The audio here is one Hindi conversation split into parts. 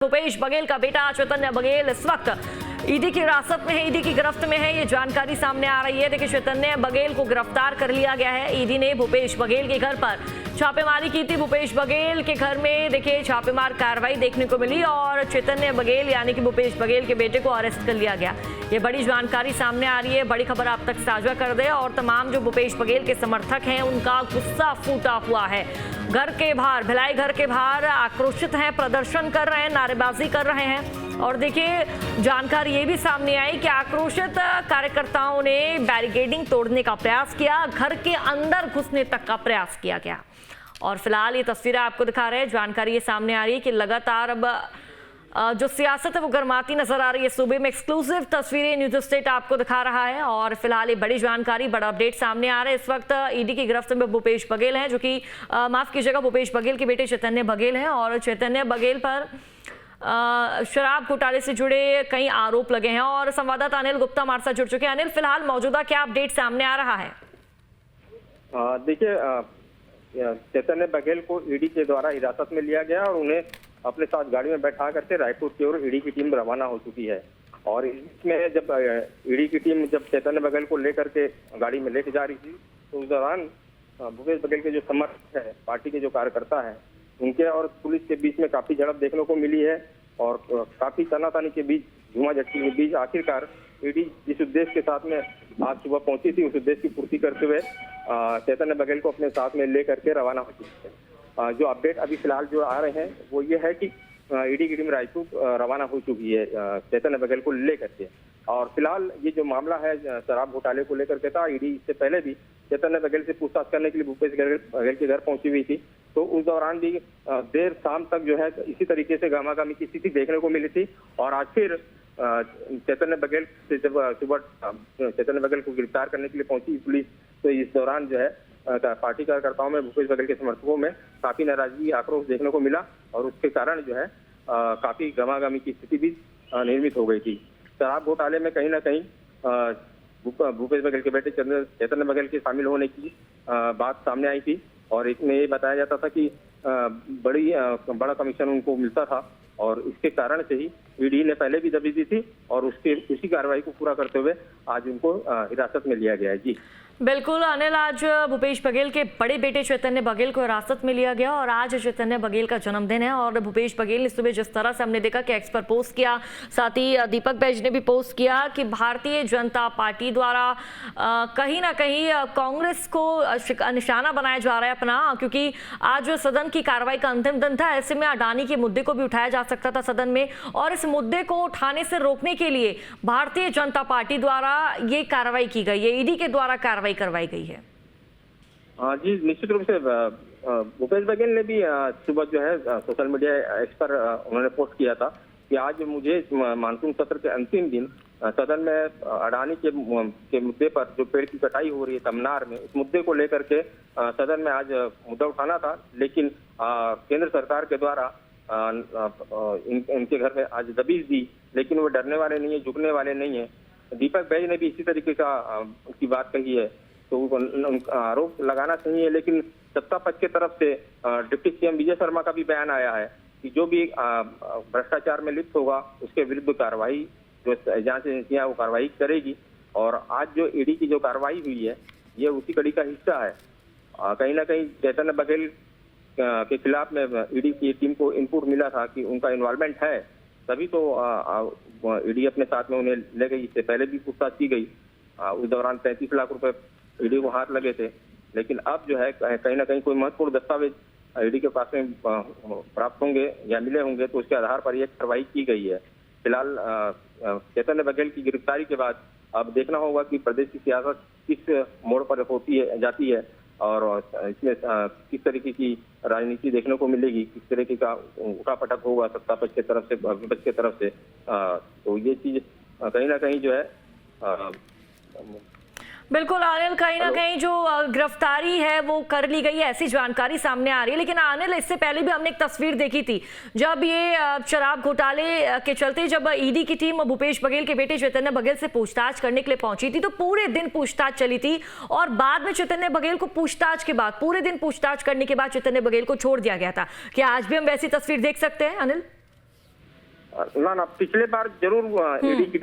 भूपेश बघेल का बेटा चैतन्य बघेल इस वक्त ईडी की हिरासत में है, ईडी की गिरफ्त में है। ये जानकारी सामने आ रही है। देखिए, चैतन्य बघेल को गिरफ्तार कर लिया गया है। ईडी ने भूपेश बघेल के घर पर छापेमारी की थी। भूपेश बघेल के घर में देखिए छापेमार कार्रवाई देखने को मिली और चैतन्य बघेल यानी कि भूपेश बघेल के बेटे को अरेस्ट कर लिया गया। ये बड़ी जानकारी सामने आ रही है। बड़ी खबर आप तक साझा कर दे और तमाम जो भूपेश बघेल के समर्थक हैं उनका गुस्सा फूटा हुआ है। घर के बाहर, भिलाई घर के बाहर आक्रोशित हैं, प्रदर्शन कर रहे हैं, नारेबाजी कर रहे हैं। और देखिए, जानकारी ये भी सामने आई कि आक्रोशित कार्यकर्ताओं ने बैरिकेडिंग तोड़ने का प्रयास किया, घर के अंदर घुसने तक का प्रयास किया गया। और फिलहाल ये तस्वीरें आपको दिखा रहे हैं। जानकारी ये सामने आ रही है कि लगातार अब जो सियासत है वो गर्माती नजर आ रही है। सूबे में एक्सक्लूसिव तस्वीरें न्यूज स्टेट आपको दिखा रहा है और फिलहाल ये बड़ी जानकारी, बड़ा अपडेट सामने आ रहा है। इस वक्त ईडी की गिरफ्त में भूपेश बघेल हैं, जो कि माफ कीजिएगा, भूपेश बघेल के बेटे चैतन्य बघेल हैं। और चैतन्य बघेल पर शराब घोटाले से जुड़े कई आरोप लगे हैं और संवाददाता अनिल गुप्ता हमारे साथ जुड़ चुके हैं। अनिल, फिलहाल मौजूदा क्या अपडेट सामने आ रहा है? देखिए, चैतन्य बघेल को ईडी के द्वारा हिरासत में लिया गया और उन्हें अपने साथ गाड़ी में बैठा करके रायपुर की ओर ईडी की टीम रवाना हो चुकी है। और इसमें जब ईडी की टीम जब चैतन्य बघेल को लेकर के गाड़ी में लेके जा रही थी तो उस दौरान भूपेश बघेल के जो समर्थक है, पार्टी के जो कार्यकर्ता है, उनके और पुलिस के बीच में काफी झड़प देखने को मिली है और काफी तनातनी के बीच, झूमाझटकी के बीच आखिरकार ईडी जिस उद्देश्य के साथ में आज सुबह पहुंची थी, उस उद्देश्य की पूर्ति करते हुए चैतन्य बघेल को अपने साथ में ले करके रवाना हो चुकी है। जो अपडेट अभी फिलहाल जो आ रहे हैं वो ये है कि ईडी की टीम रायपुर रवाना हो चुकी है चैतन्य बघेल को लेकर के। और फिलहाल ये जो मामला है शराब घोटाले को लेकर के था, ईडी इससे पहले भी चैतन्य बघेल से पूछताछ करने के लिए भूपेश बघेल के घर पहुंची हुई थी। तो उस दौरान भी देर शाम तक जो है इसी तरीके से गहमागहमी की स्थिति देखने को मिली थी। और आज फिर चैतन्य बघेल से जब सुबह चैतन्य बघेल को गिरफ्तार करने के लिए पहुंची पुलिस, तो इस दौरान जो है पार्टी कार्यकर्ताओं में, भूपेश बघेल के समर्थकों में काफी नाराजगी, आक्रोश देखने को मिला और उसके कारण जो है काफी गहमागहमी की स्थिति भी निर्मित हो गई थी। शराब घोटाले में कहीं ना कहीं भूपेश बघेल के बेटे चैतन्य बघेल के शामिल होने की बात सामने आई थी और इसमें ये बताया जाता था कि बड़ा कमीशन उनको मिलता था और इसके कारण से ही ईडी ने पहले भी दबी दी थी और उसी कार्रवाई को पूरा करते हुए आज उनको हिरासत में लिया गया है। जी बिल्कुल अनिल, आज भूपेश बघेल के बड़े बेटे चैतन्य बघेल को हिरासत में लिया गया और आज चैतन्य बघेल का जन्मदिन है। और भूपेश बघेल ने सुबह जिस तरह से हमने देखा कि एक्स पर पोस्ट किया, साथ ही दीपक बैज ने भी पोस्ट किया कि भारतीय जनता पार्टी द्वारा कहीं ना कहीं कांग्रेस को निशाना बनाया जा रहा है अपना, क्योंकि आज सदन की कार्रवाई का अंतिम दिन था। ऐसे में अडानी के मुद्दे को भी उठाया जा सकता था सदन में और इस मुद्दे को उठाने से रोकने के लिए भारतीय जनता पार्टी द्वारा ये कार्रवाई की गई है, ईडी के द्वारा कार्रवाई करवाई गई है। जी, निश्चित रूप से भूपेश बघेल ने भी सुबह जो है सोशल मीडिया एक्स पर उन्होंने पोस्ट किया था कि आज मुझे मानसून सत्र के अंतिम दिन सदन में अडानी के मुद्दे पर जो पेड़ की कटाई हो रही है तमनार में, उस मुद्दे को लेकर के सदन में आज मुद्दा उठाना था। लेकिन केंद्र सरकार के द्वारा इनके घर में आज दबीज दी, लेकिन वो डरने वाले नहीं है, झुकने वाले नहीं है। दीपक बैज ने भी इसी तरीके की बात कही है, तो उनका आरोप लगाना सही है, लेकिन सत्ता पक्ष की तरफ से डिप्टी सीएम विजय शर्मा का भी बयान आया है कि जो भी भ्रष्टाचार में लिप्त होगा उसके विरुद्ध कार्रवाई, जो जांच एजेंसियां वो कार्रवाई करेगी। और आज जो ईडी की जो कार्रवाई हुई है ये उसी कड़ी का हिस्सा है। कहीं ना कहीं चैतन्य बघेल के खिलाफ में ईडी की टीम को इनपुट मिला था कि उनका इन्वॉल्वमेंट है, तभी तो ईडी अपने साथ में उन्हें ले गई। इससे पहले भी पूछताछ की गई, उस दौरान 33 लाख रुपए ईडी को हाथ लगे थे। लेकिन अब जो है कहीं ना कहीं कोई महत्वपूर्ण दस्तावेज ईडी के पास में प्राप्त होंगे या मिले होंगे, तो उसके आधार पर यह कार्रवाई की गई है। फिलहाल चैतन्य बघेल की गिरफ्तारी के बाद अब देखना होगा कि प्रदेश की सियासत किस मोड़ पर जाती है और इसमें किस तरीके की राजनीति देखने को मिलेगी, किस तरीके का उठापटक होगा सत्ता पक्ष की तरफ से, विपक्ष की तरफ से। तो ये चीज कहीं ना कहीं जो है बिल्कुल अनिल, कहीं ना कहीं जो गिरफ्तारी है वो कर ली गई है, ऐसी जानकारी सामने आ रही है। लेकिन अनिल, इससे पहले भी हमने एक तस्वीर देखी थी जब ये शराब घोटाले के चलते जब ईडी की टीम भूपेश बघेल के बेटे चैतन्य बघेल से पूछताछ करने के लिए पहुंची थी, तो पूरे दिन पूछताछ चली थी और बाद में चैतन्य बघेल को पूछताछ के बाद, पूरे दिन पूछताछ करने के बाद चैतन्य बघेल को छोड़ दिया गया था। क्या आज भी हम वैसी तस्वीर देख सकते हैं अनिल? ना पिछले बार जरूर ईडी की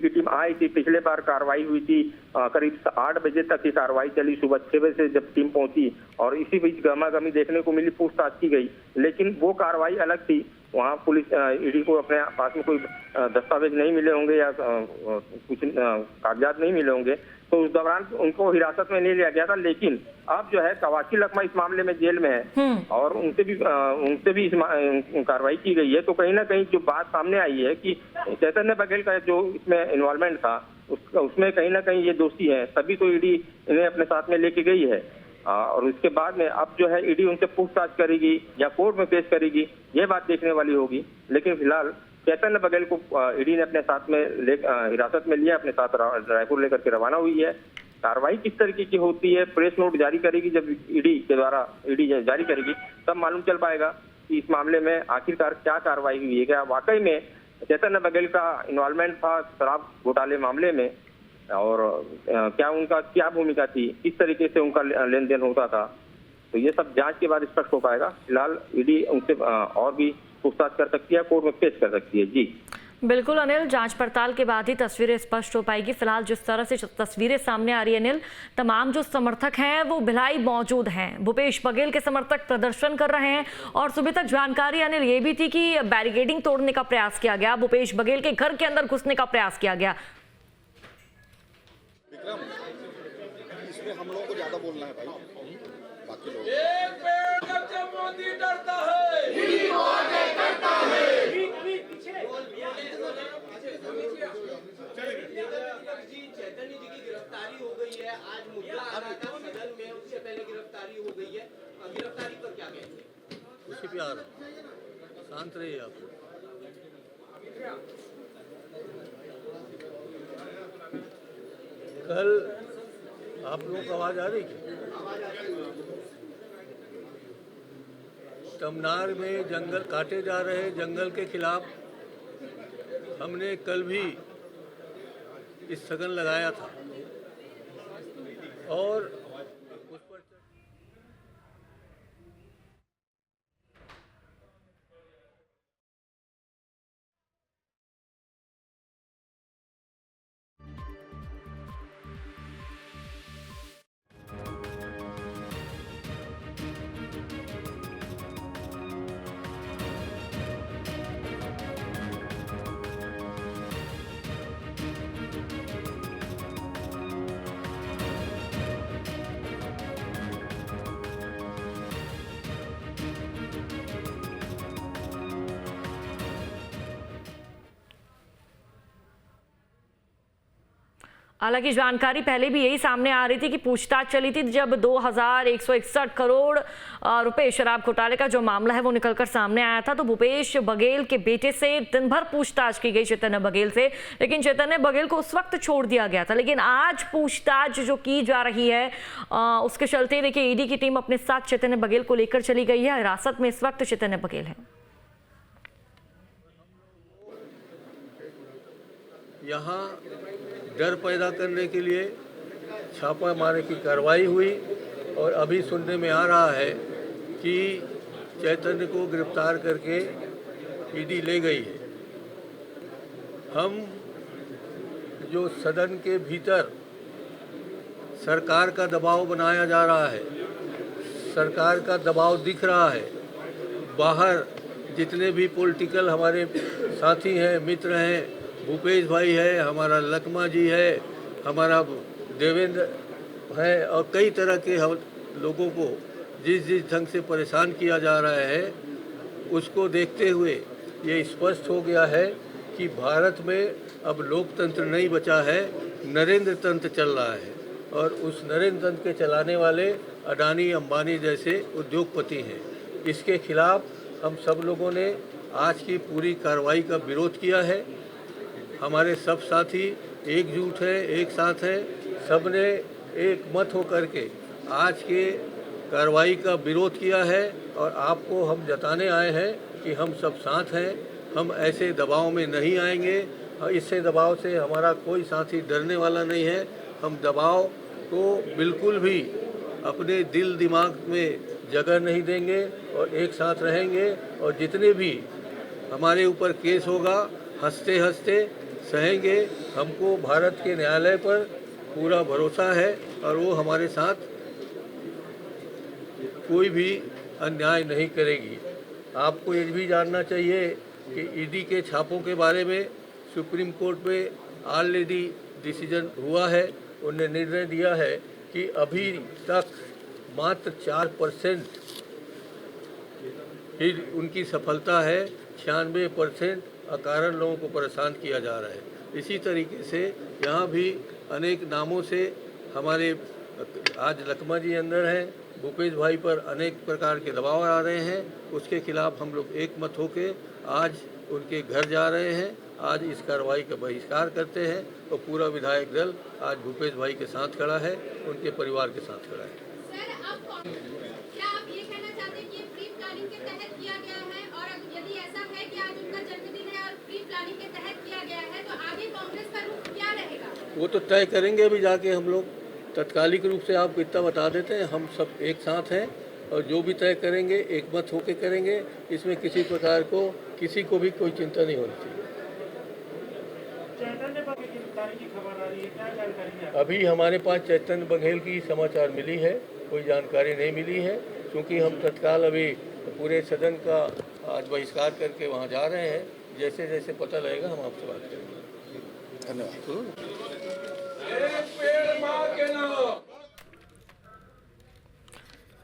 टीम आई थी। पिछले बार कार्रवाई हुई थी, करीब 8 बजे तक की कार्रवाई चली। सुबह 6 बजे से जब टीम पहुंची और इसी बीच गहमा-गहमी देखने को मिली, पूछताछ की गई, लेकिन वो कार्रवाई अलग थी। वहाँ पुलिस ईडी को अपने पास में कोई दस्तावेज नहीं मिले होंगे या कुछ कागजात नहीं मिले होंगे, तो उस दौरान उनको हिरासत में नहीं लिया गया था। लेकिन अब जो है कवासी लखमा इस मामले में जेल में है और उनसे भी इस कार्रवाई की गई है। तो कहीं ना कहीं जो बात सामने आई है कि चैतन्य बघेल का जो इसमें इन्वॉल्वमेंट था उसमें कहीं ना कहीं ये दोषी है, तभी तो ईडी इन्हें अपने साथ में लेके गई है। और उसके बाद में अब जो है ईडी उनसे पूछताछ करेगी या कोर्ट में पेश करेगी, ये बात देखने वाली होगी। लेकिन फिलहाल चैतन्य बघेल को ईडी ने अपने साथ में हिरासत में लिया, अपने साथ रायपुर लेकर के रवाना हुई है। कार्रवाई किस तरीके की होती है, प्रेस नोट जारी करेगी जब ईडी जारी करेगी, तब मालूम चल पाएगा कि इस मामले में आखिरकार क्या कार्रवाई हुई है। क्या वाकई में चैतन्य बघेल का इन्वॉल्वमेंट था शराब घोटाले मामले में, और क्या भूमिका थी, किस तरीके से उनका लेन देन होता था, तो ये सब जांच के बाद स्पष्ट हो पाएगा। फिलहाल ईडी उनसे और भी पूछताछ कर सकती है, कोर्ट में पेश कर सकती है। जी बिल्कुल अनिल, जांच पड़ताल के बाद ही तस्वीरें स्पष्ट हो पाएगी। फिलहाल जिस तरह से तस्वीरें सामने आ रही है अनिल, तमाम जो समर्थक हैं वो भिलाई मौजूद हैं। भूपेश बघेल के समर्थक प्रदर्शन कर रहे हैं और सुबह तक जानकारी अनिल ये भी थी कि बैरिकेडिंग तोड़ने का प्रयास किया गया, भूपेश बघेल के घर के अंदर घुसने का प्रयास किया गया। इसमें हम लोगों को ज्यादा बोलना है भाई, बाकी लोग एक पेड़ जब से मोदी डरता है, करता है। चैतन्य जी की गिरफ्तारी हो गई है, आज मुद्दा आ रहा था सदन में, उससे पहले गिरफ्तारी हो गई है। गिरफ्तारी पर क्या कहेंगे? उसी पे आ रहा, शांत रहिए आप। कल आप लोगों को आवाज आ रही है? तमनार में जंगल काटे जा रहे, जंगल के खिलाफ हमने कल भी इस स्थगन लगाया था और उस पर हालांकि जानकारी पहले भी यही सामने आ रही थी कि पूछताछ चली थी जब 2161 करोड़ रुपए शराब घोटाले का जो मामला है वो निकलकर सामने आया था। तो भूपेश बघेल के बेटे से दिन भर पूछताछ की गई चैतन्य बघेल से, लेकिन चैतन्य बघेल को उस वक्त छोड़ दिया गया था। लेकिन आज पूछताछ जो की जा रही है उसके चलते देखिए ईडी की टीम अपने साथ चैतन्य बघेल को लेकर चली गई है। हिरासत में इस वक्त चैतन्य बघेल है। यहाँ डर पैदा करने के लिए छापा मारे की कार्रवाई हुई और अभी सुनने में आ रहा है कि चैतन्य को गिरफ्तार करके ईडी ले गई है। हम जो सदन के भीतर सरकार का दबाव बनाया जा रहा है, सरकार का दबाव दिख रहा है, बाहर जितने भी पॉलिटिकल हमारे साथी हैं, मित्र हैं, भूपेश भाई है, हमारा लखमा जी है, हमारा देवेंद्र है और कई तरह के लोगों को जिस ढंग से परेशान किया जा रहा है, उसको देखते हुए ये स्पष्ट हो गया है कि भारत में अब लोकतंत्र नहीं बचा है, नरेंद्र तंत्र चल रहा है। और उस नरेंद्र तंत्र के चलाने वाले अडानी अंबानी जैसे उद्योगपति हैं। इसके खिलाफ हम सब लोगों ने आज की पूरी कार्रवाई का विरोध किया है। हमारे सब साथी एकजुट हैं, एक साथ हैं, सब ने एक मत होकर के आज के कार्रवाई का विरोध किया है और आपको हम जताने आए हैं कि हम सब साथ हैं। हम ऐसे दबाव में नहीं आएंगे, इससे दबाव से हमारा कोई साथी डरने वाला नहीं है। हम दबाव को बिल्कुल भी अपने दिल दिमाग में जगह नहीं देंगे और एक साथ रहेंगे और जितने भी हमारे ऊपर केस होगा, हंसते हंसते सहेंगे। हमको भारत के न्यायालय पर पूरा भरोसा है और वो हमारे साथ कोई भी अन्याय नहीं करेगी। आपको ये भी जानना चाहिए कि ईडी के छापों के बारे में सुप्रीम कोर्ट में ऑलरेडी डिसीजन हुआ है। उन्होंने निर्णय दिया है कि अभी तक मात्र 4% ही उनकी सफलता है, 96% अकारण लोगों को परेशान किया जा रहा है। इसी तरीके से यहाँ भी अनेक नामों से हमारे आज लकमा जी अंदर हैं, भूपेश भाई पर अनेक प्रकार के दबाव आ रहे हैं। उसके खिलाफ हम लोग एक मत होके आज उनके घर जा रहे हैं। आज इस कार्रवाई का बहिष्कार करते हैं और पूरा विधायक दल आज भूपेश भाई के साथ खड़ा है, उनके परिवार के साथ खड़ा है। सर, क्या आप ये कहना चाहते हैं कि ये प्री प्लानिंग के तहत किया गया है, और यदि ऐसा है कि आज उनका जन्मदिन है और प्री प्लानिंग के तहत किया गया है, तो आगे कांग्रेस का रुख क्या रहेगा? वो तो तय करेंगे अभी जाके हम लोग। तत्कालिक रूप से आपको इतना बता देते हैं, हम सब एक साथ हैं और जो भी तय करेंगे एक मत होके करेंगे। इसमें किसी प्रकार को किसी को भी कोई चिंता नहीं होनी चाहिए। अभी हमारे पास चैतन्य बघेल की समाचार मिली है, कोई जानकारी नहीं मिली है, क्योंकि हम तत्काल अभी पूरे सदन का आज बहिष्कार करके वहाँ जा रहे हैं। जैसे जैसे पता लगेगा हम आपसे बात करेंगे। धन्यवाद। एक पेड़ मां के नाम।